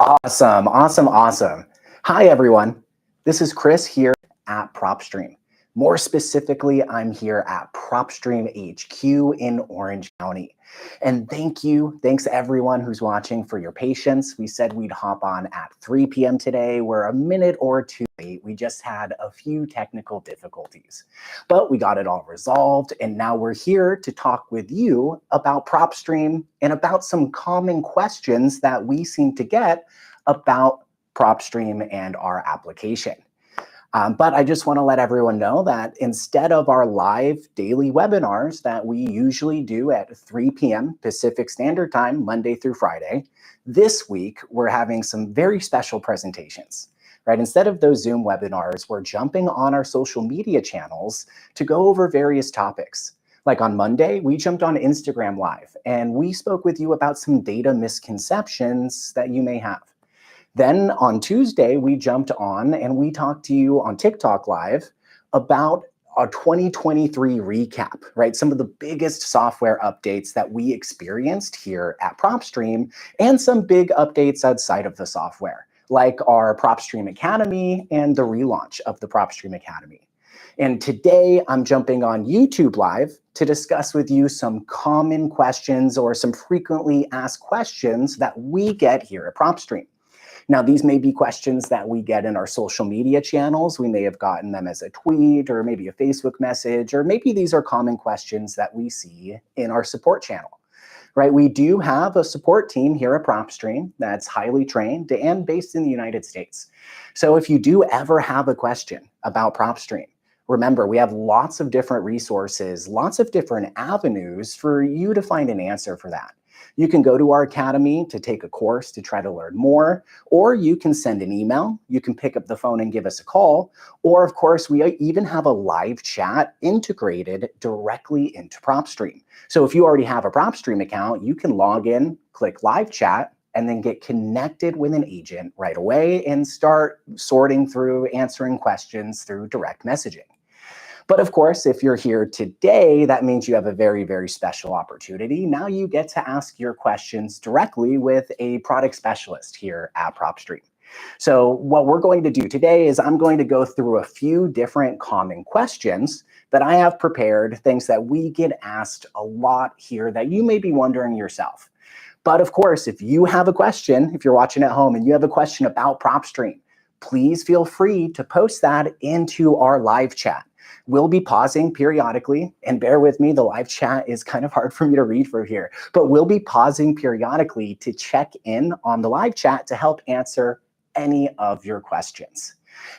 Awesome, awesome, awesome. Hi, everyone. This is Chris here at PropStream. More specifically, I'm here at PropStream HQ in Orange County. And thanks everyone who's watching for your patience. We said we'd hop on at 3 p.m. today. We're a minute or two late. We just had a few technical difficulties, but we got it all resolved. And now we're here to talk with you about PropStream and about some common questions that we seem to get about PropStream and our application. But I just want to let everyone know that instead of our live daily webinars that we usually do at 3 p.m. Pacific Standard Time, Monday through Friday, this week we're having some very special presentations. Right? Instead of those Zoom webinars, we're jumping on our social media channels to go over various topics. Like on Monday, we jumped on Instagram Live and we spoke with you about some data misconceptions that you may have. Then on Tuesday, we jumped on and we talked to you on TikTok Live about our 2023 recap, right? Some of the biggest software updates that we experienced here at PropStream and some big updates outside of the software, like our PropStream Academy and the relaunch of the PropStream Academy. And today I'm jumping on YouTube Live to discuss with you some common questions or some frequently asked questions that we get here at PropStream. Now, these may be questions that we get in our social media channels. We may have gotten them as a tweet or maybe a Facebook message, or maybe these are common questions that we see in our support channel, right? We do have a support team here at PropStream that's highly trained and based in the United States. So if you do ever have a question about PropStream, remember, we have lots of different resources, lots of different avenues for you to find an answer for that. You can go to our academy to take a course to try to learn more, or you can send an email. You can pick up the phone and give us a call. Or of course, we even have a live chat integrated directly into PropStream. So if you already have a PropStream account, you can log in, click live chat, and then get connected with an agent right away and start sorting through, answering questions through direct messaging. But of course, if you're here today, that means you have a very, very special opportunity. Now you get to ask your questions directly with a product specialist here at PropStream. So what we're going to do today is I'm going to go through a few different common questions that I have prepared, things that we get asked a lot here that you may be wondering yourself. But of course, if you have a question, if you're watching at home and you have a question about PropStream, please feel free to post that into our live chat. We'll be pausing periodically, and bear with me, the live chat is kind of hard for me to read from here, but we'll be pausing periodically to check in on the live chat to help answer any of your questions.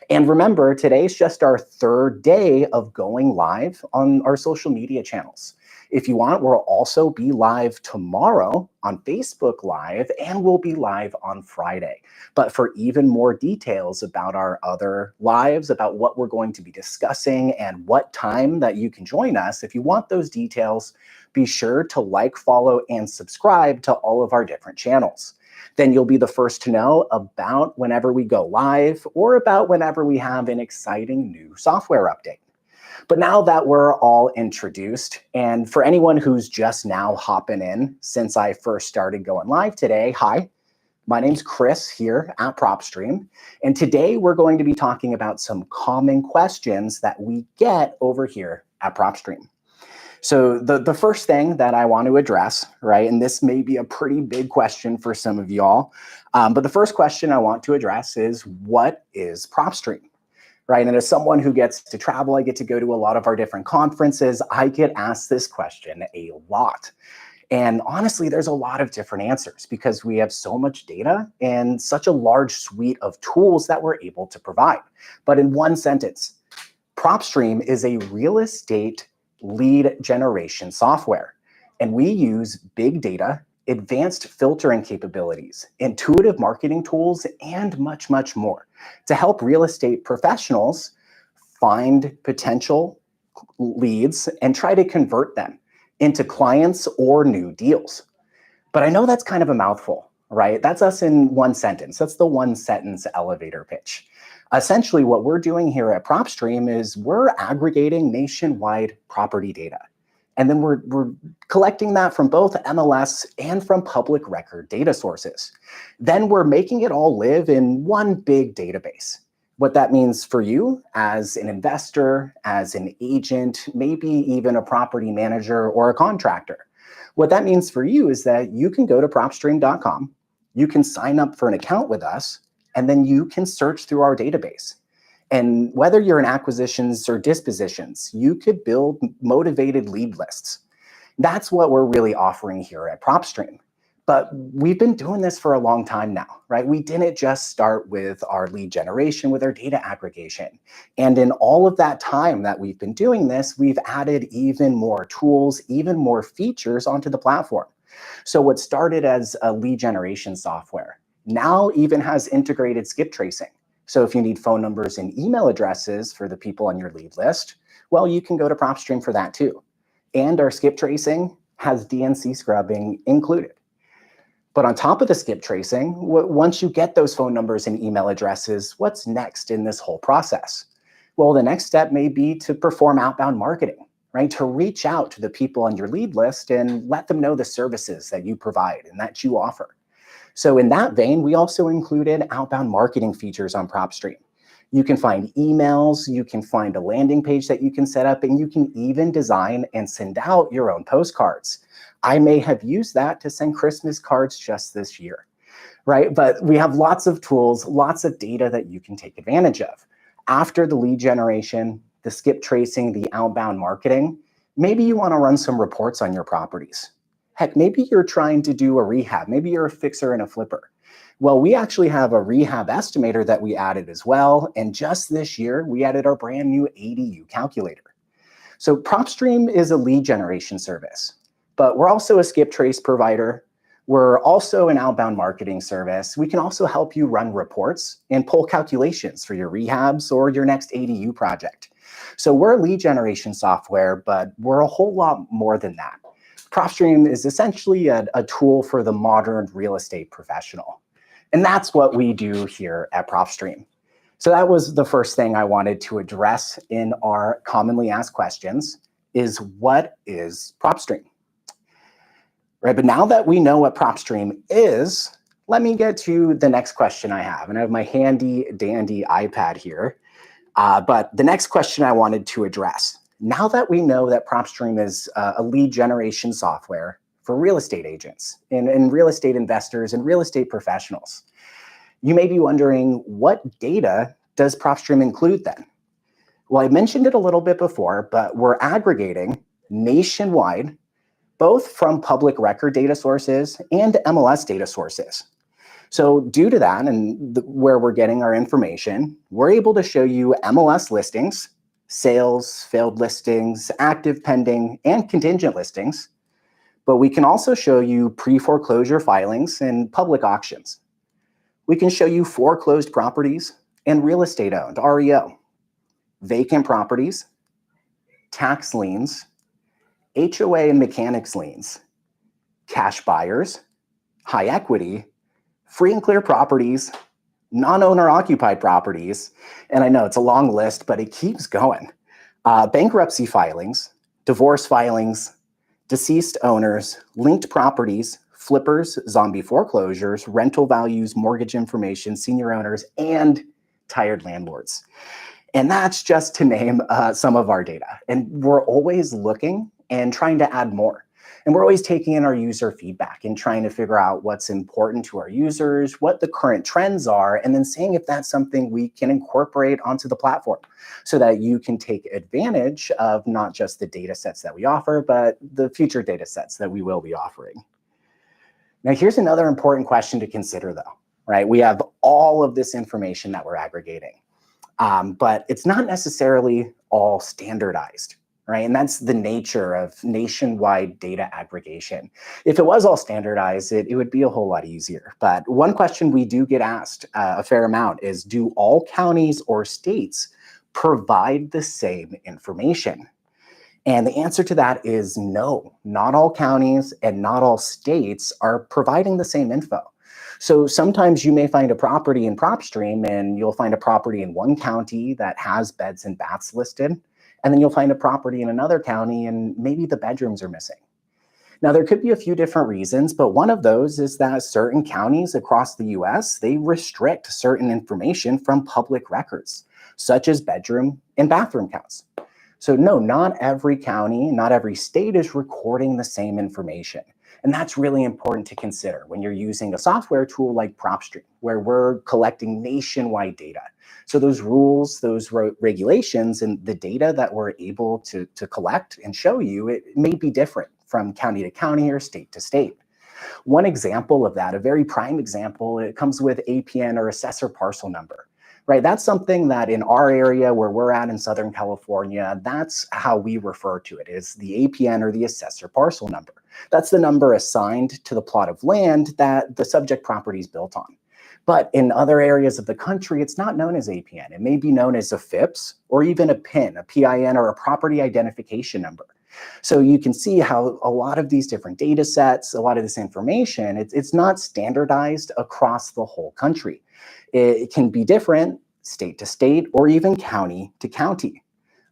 And remember, today's just our third day of going live on our social media channels. If you want, we'll also be live tomorrow on Facebook Live, and we'll be live on Friday. But for even more details about our other lives, about what we're going to be discussing and what time that you can join us, if you want those details, be sure to like, follow, and subscribe to all of our different channels. Then you'll be the first to know about whenever we go live or about whenever we have an exciting new software update. But now that we're all introduced, and for anyone who's just now hopping in since I first started going live today, hi, my name's Chris here at PropStream, and today we're going to be talking about some common questions that we get over here at PropStream. So the first thing that I want to address, right, and this may be a pretty big question for some of y'all, but the first question I want to address is, what is PropStream? Right, and as someone who gets to travel, I get to go to a lot of our different conferences, I get asked this question a lot. And honestly, there's a lot of different answers because we have so much data and such a large suite of tools that we're able to provide. But in one sentence, PropStream is a real estate lead generation software. And we use big data, advanced filtering capabilities, intuitive marketing tools, and much, much more to help real estate professionals find potential leads and try to convert them into clients or new deals. But I know that's kind of a mouthful, right? That's us in one sentence. That's the one sentence elevator pitch. Essentially, what we're doing here at PropStream is we're aggregating nationwide property data. And then we're collecting that from both MLS and from public record data sources. Then we're making it all live in one big database. What that means for you as an investor, as an agent, maybe even a property manager or a contractor. What that means for you is that you can go to PropStream.com, you can sign up for an account with us, and then you can search through our database. And whether you're in acquisitions or dispositions, you could build motivated lead lists. That's what we're really offering here at PropStream. But we've been doing this for a long time now, right? We didn't just start with our lead generation, with our data aggregation. And in all of that time that we've been doing this, we've added even more tools, even more features onto the platform. So what started as a lead generation software now even has integrated skip tracing. So if you need phone numbers and email addresses for the people on your lead list, well, you can go to PropStream for that too. And our skip tracing has DNC scrubbing included. But on top of the skip tracing, once you get those phone numbers and email addresses, what's next in this whole process? Well, the next step may be to perform outbound marketing, right? To reach out to the people on your lead list and let them know the services that you provide and that you offer. So in that vein, we also included outbound marketing features on PropStream. You can find emails, you can find a landing page that you can set up, and you can even design and send out your own postcards. I may have used that to send Christmas cards just this year, right? But we have lots of tools, lots of data that you can take advantage of. After the lead generation, the skip tracing, the outbound marketing, maybe you want to run some reports on your properties. Heck, maybe you're trying to do a rehab. Maybe you're a fixer and a flipper. Well, we actually have a rehab estimator that we added as well. And just this year, we added our brand new ADU calculator. So PropStream is a lead generation service, but we're also a skip trace provider. We're also an outbound marketing service. We can also help you run reports and pull calculations for your rehabs or your next ADU project. So we're a lead generation software, but we're a whole lot more than that. PropStream is essentially a tool for the modern real estate professional. And that's what we do here at PropStream. So that was the first thing I wanted to address in our commonly asked questions is what is PropStream? Right, but now that we know what PropStream is, let me get to the next question I have. And I have my handy dandy iPad here. But the next question I wanted to address, now that we know that PropStream is a lead generation software for real estate agents and real estate investors and real estate professionals, you may be wondering, what data does PropStream include then? Well, I mentioned it a little bit before, but we're aggregating nationwide, both from public record data sources and MLS data sources. So due to that and where we're getting our information, we're able to show you MLS listings, sales, failed listings, active pending, and contingent listings. But we can also show you pre-foreclosure filings and public auctions. We can show you foreclosed properties and real estate owned, REO, vacant properties, tax liens, HOA and mechanics liens, cash buyers, high equity, free and clear properties, non-owner occupied properties, and I know it's a long list, but it keeps going. Bankruptcy filings, divorce filings, deceased owners, linked properties, flippers, zombie foreclosures, rental values, mortgage information, senior owners, and tired landlords. And that's just to name some of our data. And we're always looking and trying to add more. And we're always taking in our user feedback and trying to figure out what's important to our users, what the current trends are, and then seeing if that's something we can incorporate onto the platform so that you can take advantage of not just the data sets that we offer, but the future data sets that we will be offering. Now, here's another important question to consider though, right? We have all of this information that we're aggregating, but it's not necessarily all standardized. Right? And that's the nature of nationwide data aggregation. If it was all standardized, it would be a whole lot easier. But one question we do get asked a fair amount is, do all counties or states provide the same information? And the answer to that is no, not all counties and not all states are providing the same info. So sometimes you may find a property in PropStream and you'll find a property in one county that has beds and baths listed. And then you'll find a property in another county and maybe the bedrooms are missing. Now, there could be a few different reasons, but one of those is that certain counties across the US, they restrict certain information from public records, such as bedroom and bathroom counts. So no, not every county, not every state is recording the same information. And that's really important to consider when you're using a software tool like PropStream, where we're collecting nationwide data. So those rules, those regulations, and the data that we're able to collect and show you, it may be different from county to county or state to state. One example of that, a very prime example, it comes with APN or assessor parcel number. Right, that's something that in our area where we're at in Southern California, that's how we refer to it, is the APN or the assessor parcel number. That's the number assigned to the plot of land that the subject property is built on. But in other areas of the country, it's not known as APN. It may be known as a FIPS or even a PIN, a PIN, or a property identification number. So you can see how a lot of these different data sets, a lot of this information, it's not standardized across the whole country. It can be different state to state or even county to county.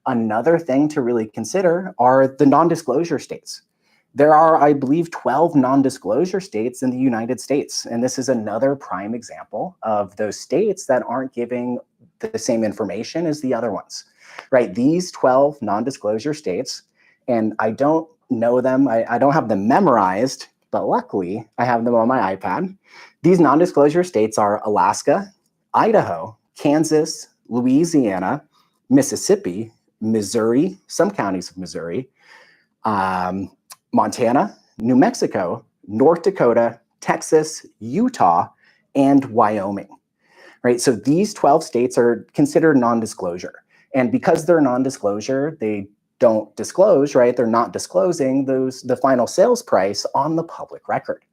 Another thing to really consider are the non-disclosure states. There are, I believe, 12 non-disclosure states in the United States. And this is another prime example of those states that aren't giving the same information as the other ones, right? These 12 non-disclosure states, and I don't know them, I don't have them memorized, but luckily I have them on my iPad. These non-disclosure states are Alaska, Idaho, Kansas, Louisiana, Mississippi, Missouri, some counties of Missouri, Montana, New Mexico, North Dakota, Texas, Utah, and Wyoming. Right? So these 12 states are considered non-disclosure. And because they're non-disclosure, they don't disclose, right? They're not disclosing the final sales price on the public record.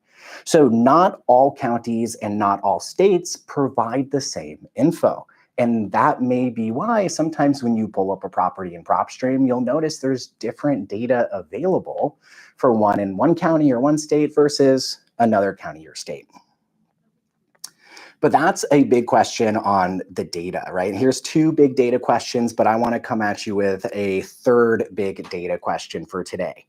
So not all counties and not all states provide the same info. And that may be why sometimes when you pull up a property in PropStream, you'll notice there's different data available for one in one county or one state versus another county or state. But that's a big question on the data, right? Here's two big data questions, but I want to come at you with a third big data question for today.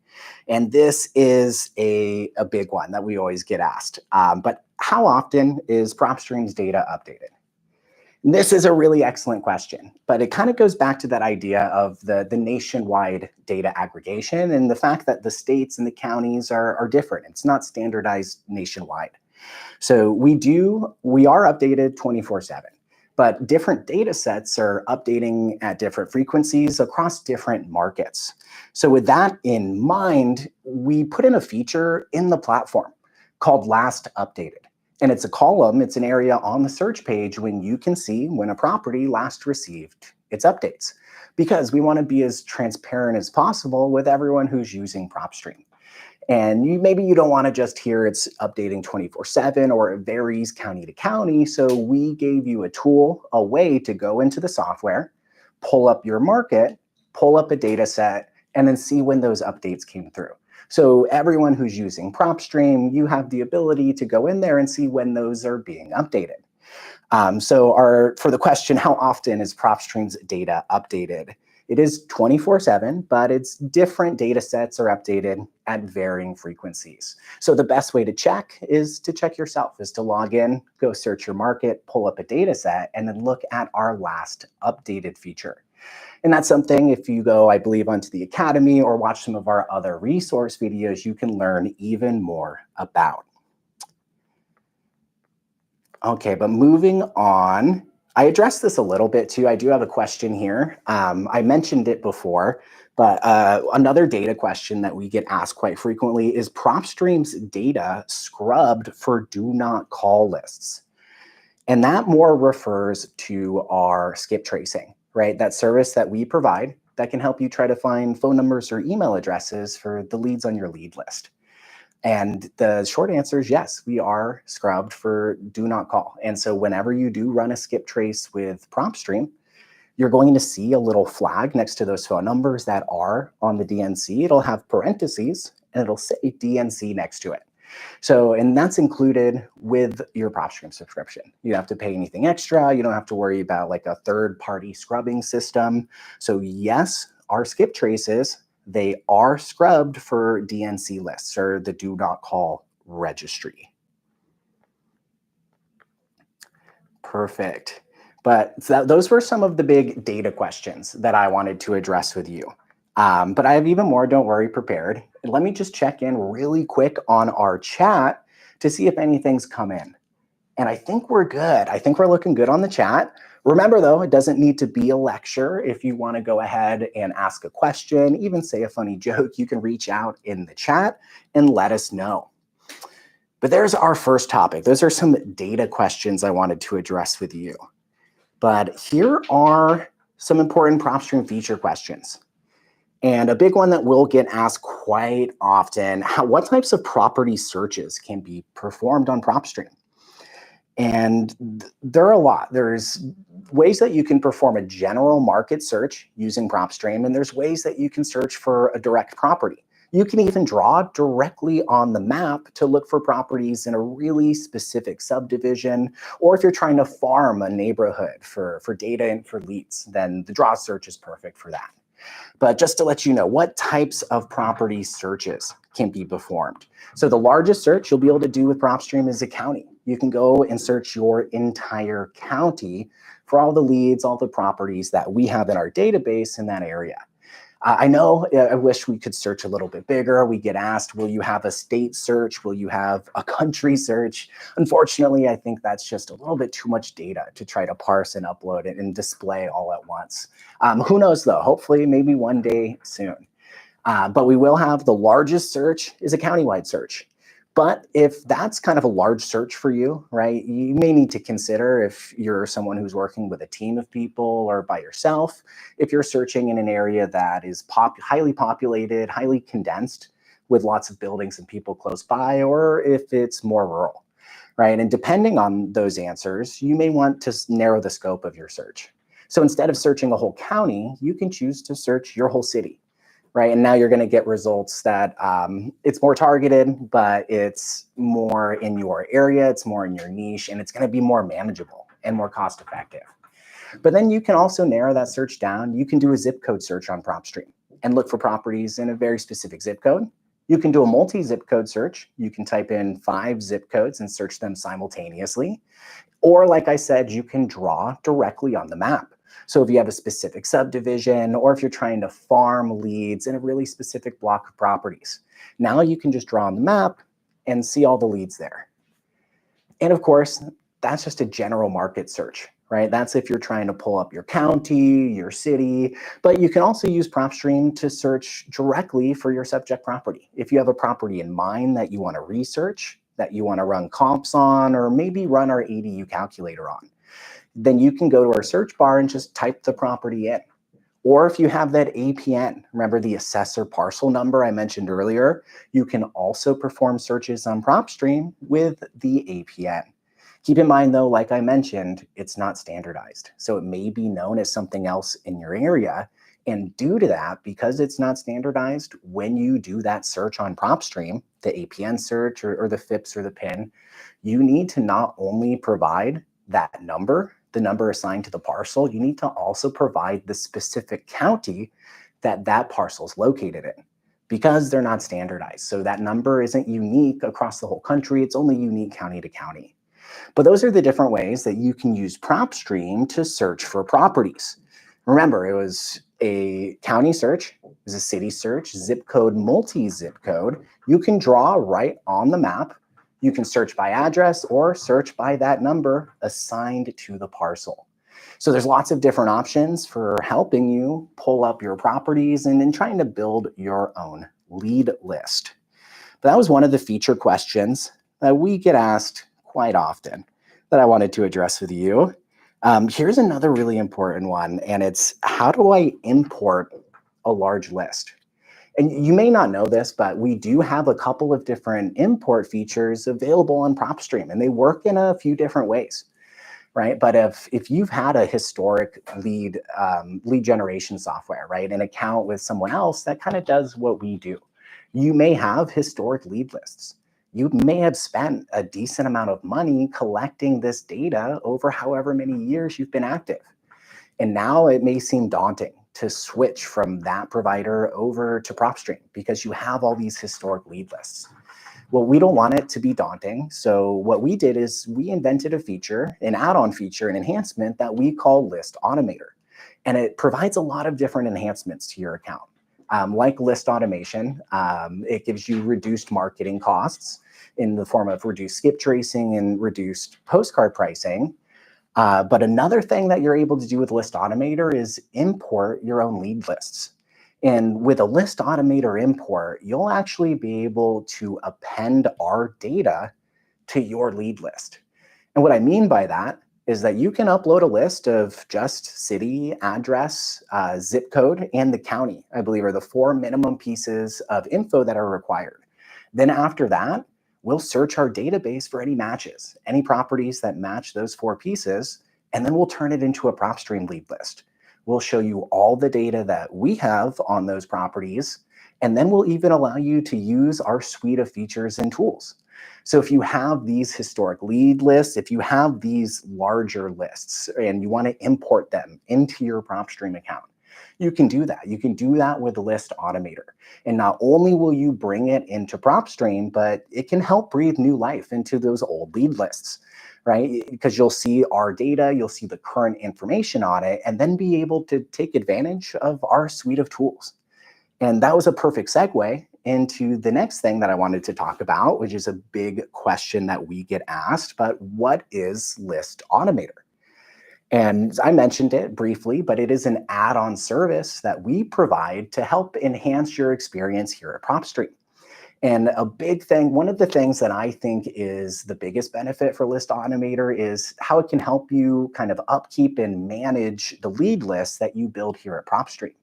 And this is a big one that we always get asked. But how often is PropStream's data updated? And this is a really excellent question, but it kind of goes back to that idea of the nationwide data aggregation and the fact that the states and the counties are different. It's not standardized nationwide. So we are updated 24/7, but different data sets are updating at different frequencies across different markets. So with that in mind, we put in a feature in the platform called Last Updated. And it's a column, it's an area on the search page when you can see when a property last received its updates, because we want to be as transparent as possible with everyone who's using PropStream. And maybe you don't want to just hear it's updating 24/7 or it varies county to county. So we gave you a tool, a way to go into the software, pull up your market, pull up a data set, and then see when those updates came through. So everyone who's using PropStream, you have the ability to go in there and see when those are being updated. For the question, how often is PropStream's data updated? It is 24/7, but it's different data sets are updated at varying frequencies. So the best way to check is to check yourself, is to log in, go search your market, pull up a data set, and then look at our last updated feature. And that's something, if you go, I believe, onto the Academy or watch some of our other resource videos, you can learn even more about. Okay, but moving on, I addressed this a little bit too. I do have a question here. I mentioned it before, but another data question that we get asked quite frequently is PropStream's data scrubbed for do not call lists? And that more refers to our skip tracing, right? That service that we provide that can help you try to find phone numbers or email addresses for the leads on your lead list. And the short answer is yes, we are scrubbed for do not call. And so whenever you do run a skip trace with PropStream, you're going to see a little flag next to those phone numbers that are on the DNC. It'll have parentheses and it'll say DNC next to it. So, and that's included with your PropStream subscription. You don't have to pay anything extra. You don't have to worry about like a third-party scrubbing system. So yes, our skip traces, they are scrubbed for DNC lists, or the do not call registry. Perfect. But those were some of the big data questions that I wanted to address with you. But I have even more, don't worry, prepared. And let me just check in really quick on our chat to see if anything's come in. And I think we're good. I think we're looking good on the chat. Remember though, it doesn't need to be a lecture. If you want to go ahead and ask a question, even say a funny joke, you can reach out in the chat and let us know. But there's our first topic. Those are some data questions I wanted to address with you. But here are some important PropStream feature questions. And a big one that will get asked quite often, what types of property searches can be performed on PropStream? And there are a lot. There's ways that you can perform a general market search using PropStream, and there's ways that you can search for a direct property. You can even draw directly on the map to look for properties in a really specific subdivision, or if you're trying to farm a neighborhood for data and for leads, then the draw search is perfect for that. But just to let you know, what types of property searches can be performed. So the largest search you'll be able to do with PropStream is a county. You can go and search your entire county for all the leads, all the properties that we have in our database in that area. I know, I wish we could search a little bit bigger. We get asked, will you have a state search? Will you have a country search? Unfortunately, I think that's just a little bit too much data to try to parse and upload it and display all at once. Who knows though, hopefully maybe one day soon. But we will have the largest search is a countywide search. But if that's kind of a large search for you, right, you may need to consider if you're someone who's working with a team of people or by yourself, if you're searching in an area that is highly populated, highly condensed with lots of buildings and people close by, or if it's more rural, right? And depending on those answers, you may want to narrow the scope of your search. So instead of searching a whole county, you can choose to search your whole city. Right, and now you're going to get results that it's more targeted, but it's more in your area, it's more in your niche, and it's going to be more manageable and more cost effective. But then you can also narrow that search down. You can do a zip code search on PropStream and look for properties in a very specific zip code. You can do a multi-zip code search. You can type in 5 zip codes and search them simultaneously. Or like I said, you can draw directly on the map. So if you have a specific subdivision, or if you're trying to farm leads in a really specific block of properties, now you can just draw on the map and see all the leads there. And of course, that's just a general market search, right? That's if you're trying to pull up your county, your city, but you can also use PropStream to search directly for your subject property. If you have a property in mind that you want to research, that you want to run comps on, or maybe run our ADU calculator on, then you can go to our search bar and just type the property in. Or if you have that APN, remember the assessor parcel number I mentioned earlier, you can also perform searches on PropStream with the APN. Keep in mind though, like I mentioned, it's not standardized. So it may be known as something else in your area. And due to that, because it's not standardized, when you do that search on PropStream, the APN search or the FIPS or the PIN, you need to not only provide that number, the number assigned to the parcel, you need to also provide the specific county that that parcel is located in, because they're not standardized. So that number isn't unique across the whole country. It's only unique county to county. But those are the different ways that you can use PropStream to search for properties. Remember, it was a county search, it was a city search, zip code, multi-zip code. You can draw right on the map. You can search by address or search by that number assigned to the parcel. So there's lots of different options for helping you pull up your properties and in trying to build your own lead list. But that was one of the feature questions that we get asked quite often that I wanted to address with you. Here's another really important one, and it's how do I import a large list? And you may not know this, but we do have a couple of different import features available on PropStream, and they work in a few different ways, right? But if you've had a historic lead generation software, right, an account with someone else that kind of does what we do, you may have historic lead lists. You may have spent a decent amount of money collecting this data over however many years you've been active. And now it may seem daunting to switch from that provider over to PropStream because you have all these historic lead lists. Well, we don't want it to be daunting. So what we did is we invented a feature, an add-on feature, an enhancement that we call List Automator. And it provides a lot of different enhancements to your account. Like list automation, it gives you reduced marketing costs in the form of reduced skip tracing and reduced postcard pricing. But another thing that you're able to do with List Automator is import your own lead lists. And with a List Automator import, you'll actually be able to append our data to your lead list. And what I mean by that is that you can upload a list of just city, address, zip code, and the county, I believe, are the 4 minimum pieces of info that are required. Then after that, we'll search our database for any matches, any properties that match those 4 pieces, and then we'll turn it into a PropStream lead list. We'll show you all the data that we have on those properties, and then we'll even allow you to use our suite of features and tools. So if you have these historic lead lists, if you have these larger lists and you want to import them into your PropStream account, you can do that. You can do that with List Automator. And not only will you bring it into PropStream, but it can help breathe new life into those old lead lists, right? Because you'll see our data, you'll see the current information on it, and then be able to take advantage of our suite of tools. And that was a perfect segue into the next thing that I wanted to talk about, which is a big question that we get asked, but what is List Automator? And I mentioned it briefly, but it is an add-on service that we provide to help enhance your experience here at PropStream. And a big thing, one of the things that I think is the biggest benefit for List Automator is how it can help you kind of upkeep and manage the lead lists that you build here at PropStream.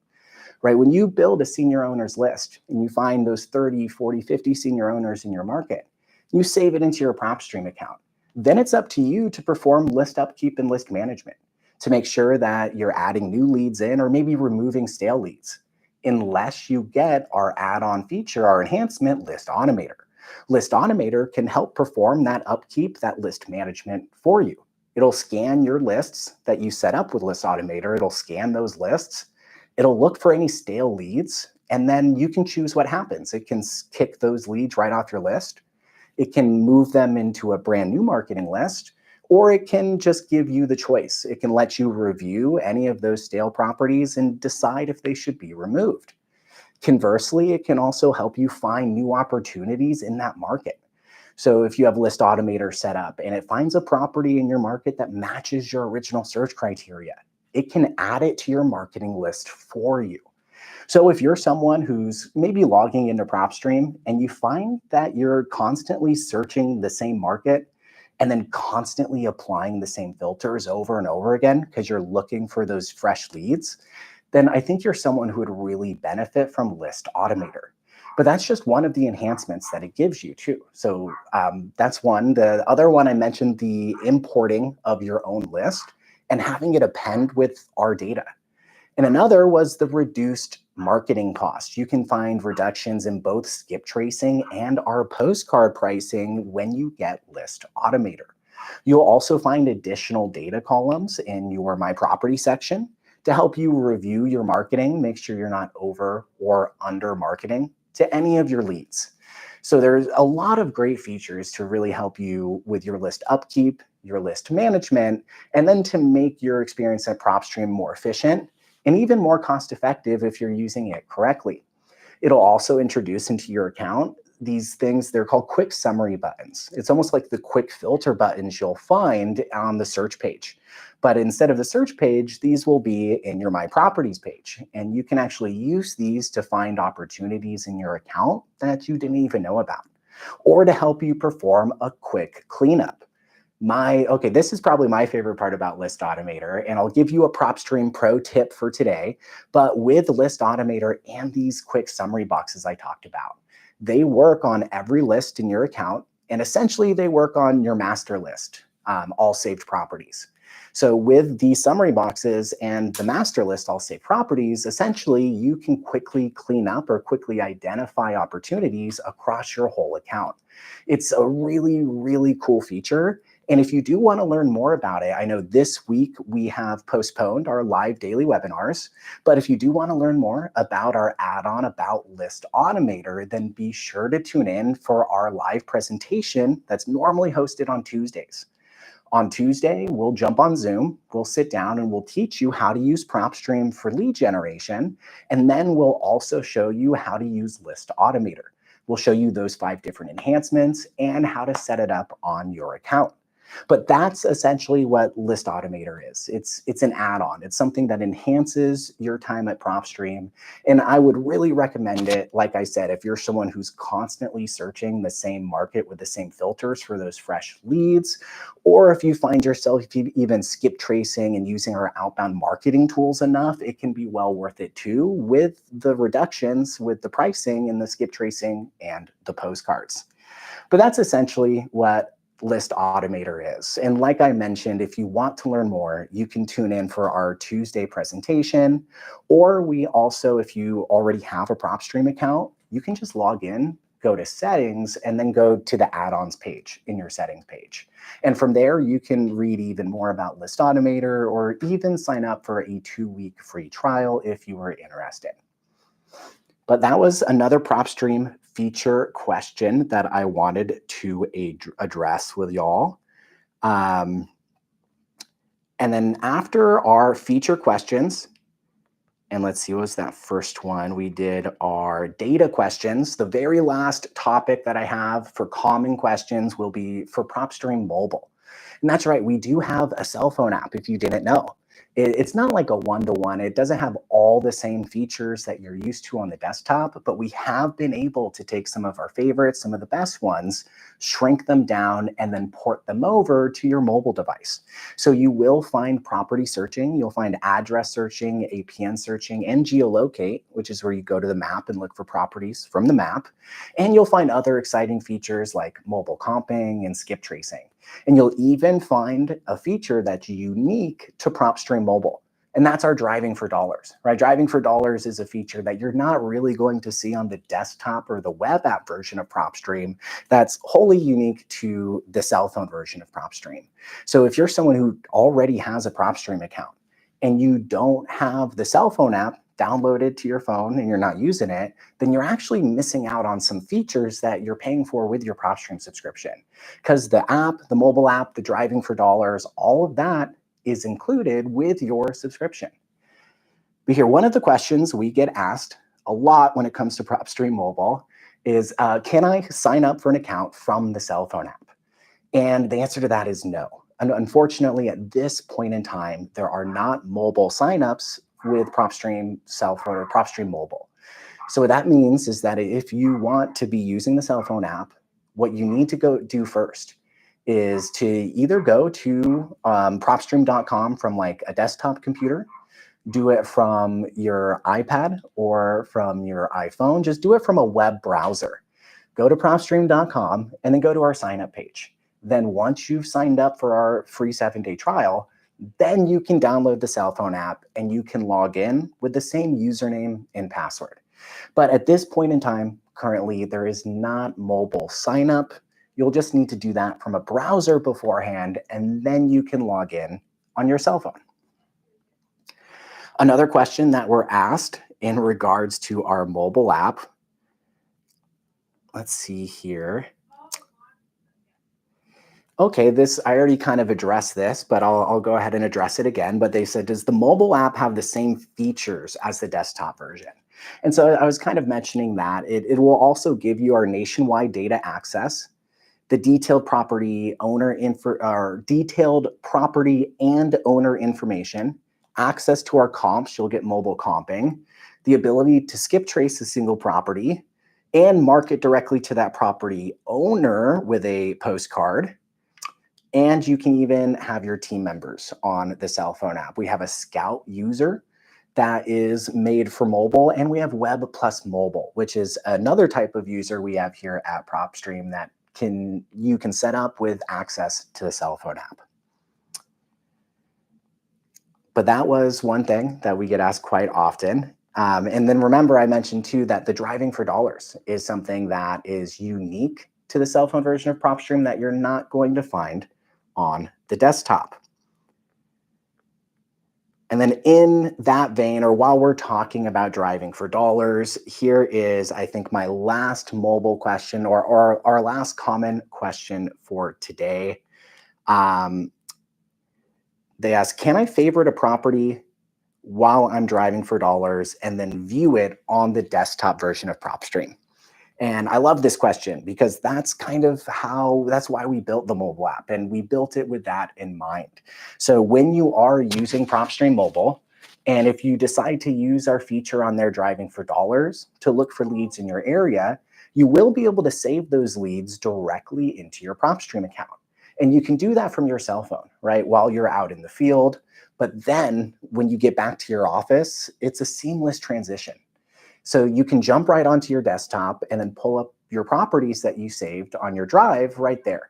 Right? When you build a senior owners list and you find those 30, 40, 50 senior owners in your market, you save it into your PropStream account. Then it's up to you to perform list upkeep and list management to make sure that you're adding new leads in or maybe removing stale leads, unless you get our add-on feature, our enhancement, List Automator. List Automator can help perform that upkeep, that list management for you. It'll scan your lists that you set up with List Automator. It'll scan those lists. It'll look for any stale leads, and then you can choose what happens. It can kick those leads right off your list. It can move them into a brand new marketing list, or it can just give you the choice. It can let you review any of those stale properties and decide if they should be removed. Conversely, it can also help you find new opportunities in that market. So if you have List Automator set up and it finds a property in your market that matches your original search criteria, it can add it to your marketing list for you. So if you're someone who's maybe logging into PropStream and you find that you're constantly searching the same market and then constantly applying the same filters over and over again because you're looking for those fresh leads, then I think you're someone who would really benefit from List Automator. But that's just one of the enhancements that it gives you too. So that's one. The other one I mentioned, the importing of your own list and having it append with our data. And another was the reduced marketing cost. You can find reductions in both skip tracing and our postcard pricing when you get List Automator. You'll also find additional data columns in your My Property section to help you review your marketing, make sure you're not over or under marketing to any of your leads. So there's a lot of great features to really help you with your list upkeep, your list management, and then to make your experience at PropStream more efficient and even more cost-effective if you're using it correctly. It'll also introduce into your account these things, they're called quick summary buttons. It's almost like the quick filter buttons you'll find on the search page. But instead of the search page, these will be in your My Properties page. And you can actually use these to find opportunities in your account that you didn't even know about, or to help you perform a quick cleanup. Okay, this is probably my favorite part about List Automator, and I'll give you a PropStream pro tip for today. But with List Automator and these quick summary boxes I talked about, they work on every list in your account, and essentially they work on your master list, all saved properties. So with the summary boxes and the master list, all saved properties, essentially you can quickly clean up or quickly identify opportunities across your whole account. It's a really, really cool feature. And if you do want to learn more about it, I know this week we have postponed our live daily webinars, but if you do want to learn more about our add-on about List Automator, then be sure to tune in for our live presentation that's normally hosted on Tuesdays. On Tuesday, we'll jump on Zoom, we'll sit down and we'll teach you how to use PropStream for lead generation, and then we'll also show you how to use List Automator. We'll show you those 5 different enhancements and how to set it up on your account. But that's essentially what List Automator is. It's an add-on. It's something that enhances your time at PropStream. And I would really recommend it, like I said, if you're someone who's constantly searching the same market with the same filters for those fresh leads, or if you find yourself even skip tracing and using our outbound marketing tools enough, it can be well worth it too, with the reductions, with the pricing and the skip tracing and the postcards. But that's essentially what List Automator is. And like I mentioned, if you want to learn more, you can tune in for our Tuesday presentation. Or we also, if you already have a PropStream account, you can just log in, go to settings, and then go to the add-ons page in your settings page. And from there, you can read even more about List Automator or even sign up for a 2-week free trial if you were interested. But that was another PropStream feature question that I wanted to address with y'all. And then after our feature questions, and let's see, what was that first one? We did our data questions. The very last topic that I have for common questions will be for PropStream Mobile. And that's right, we do have a cell phone app if you didn't know. It's not like a one-to-one. It doesn't have all the same features that you're used to on the desktop, but we have been able to take some of our favorites, some of the best ones, shrink them down, and then port them over to your mobile device. So you will find property searching, you'll find address searching, APN searching, and geolocate, which is where you go to the map and look for properties from the map. And you'll find other exciting features like mobile comping and skip tracing. And you'll even find a feature that's unique to PropStream Mobile. And that's our driving for dollars, right? Driving for dollars is a feature that you're not really going to see on the desktop or the web app version of PropStream. That's wholly unique to the cell phone version of PropStream. So if you're someone who already has a PropStream account and you don't have the cell phone app downloaded to your phone and you're not using it, then you're actually missing out on some features that you're paying for with your PropStream subscription. Because the app, the mobile app, the driving for dollars, all of that is included with your subscription. But here, one of the questions we get asked a lot when it comes to PropStream Mobile is, can I sign up for an account from the cell phone app? And the answer to that is no. And unfortunately, at this point in time, there are not mobile signups with PropStream cell phone or PropStream Mobile. So what that means is that if you want to be using the cell phone app, what you need to go do first is to either go to propstream.com from like a desktop computer, do it from your iPad or from your iPhone, just do it from a web browser. Go to propstream.com and then go to our sign up page. Then once you've signed up for our free 7-day trial, then you can download the cell phone app and you can log in with the same username and password. But at this point in time, currently, there is not mobile sign up. You'll just need to do that from a browser beforehand, and then you can log in on your cell phone. Another question that we're asked in regards to our mobile app, let's see here. Okay, I already kind of addressed this, but I'll go ahead and address it again. But they said, does the mobile app have the same features as the desktop version? And so I was kind of mentioning that. It will also give you our nationwide data access, the detailed property and owner information, access to our comps, you'll get mobile comping, the ability to skip trace a single property, and market directly to that property owner with a postcard. And you can even have your team members on the cell phone app. We have a Scout user that is made for mobile, and we have Web plus Mobile, which is another type of user we have here at PropStream that you can set up with access to the cell phone app. But that was one thing that we get asked quite often. And then remember, I mentioned too that the driving for dollars is something that is unique to the cell phone version of PropStream that you're not going to find on the desktop. And then in that vein, or while we're talking about driving for dollars, here is, I think, my last mobile question, or our last common question for today. They ask, can I favorite a property while I'm driving for dollars and then view it on the desktop version of PropStream? And I love this question because that's why we built the mobile app, and we built it with that in mind. So when you are using PropStream Mobile, and if you decide to use our feature on there driving for dollars to look for leads in your area, you will be able to save those leads directly into your PropStream account. And you can do that from your cell phone, right? While you're out in the field. But then when you get back to your office, it's a seamless transition. So you can jump right onto your desktop and then pull up your properties that you saved on your drive right there.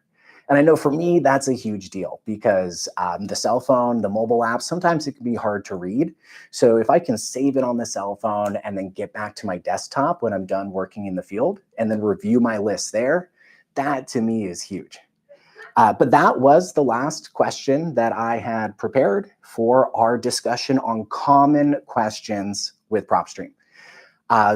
And I know for me, that's a huge deal because the cell phone, the mobile app, sometimes it can be hard to read. So if I can save it on the cell phone and then get back to my desktop when I'm done working in the field and then review my list there, that to me is huge. But that was the last question that I had prepared for our discussion on common questions with PropStream.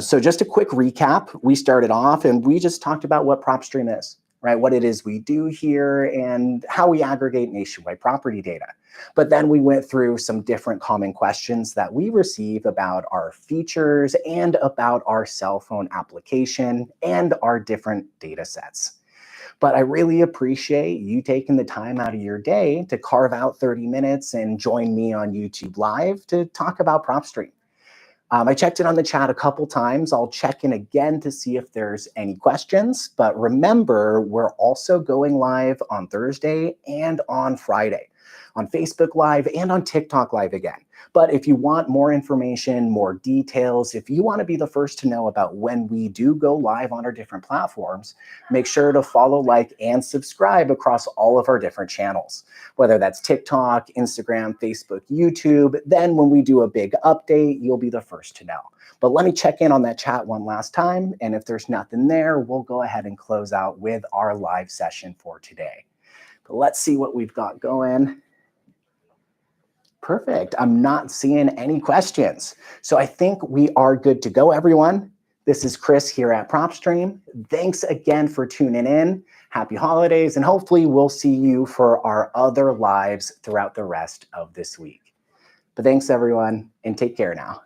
So just a quick recap, we started off and we just talked about what PropStream is, right? What it is we do here and how we aggregate nationwide property data. But then we went through some different common questions that we receive about our features and about our cell phone application and our different data sets. But I really appreciate you taking the time out of your day to carve out 30 minutes and join me on YouTube Live to talk about PropStream. I checked in on the chat a couple times. I'll check in again to see if there's any questions. But remember, we're also going live on Thursday and on Friday on Facebook Live and on TikTok Live again. But if you want more information, more details, if you want to be the first to know about when we do go live on our different platforms, make sure to follow, like, and subscribe across all of our different channels, whether that's TikTok, Instagram, Facebook, YouTube. Then when we do a big update, you'll be the first to know. But let me check in on that chat one last time. And if there's nothing there, we'll go ahead and close out with our live session for today. But let's see what we've got going. Perfect. I'm not seeing any questions. So I think we are good to go, everyone. This is Chris here at PropStream. Thanks again for tuning in. Happy holidays, and hopefully we'll see you for our other lives throughout the rest of this week. But thanks, everyone, and take care now.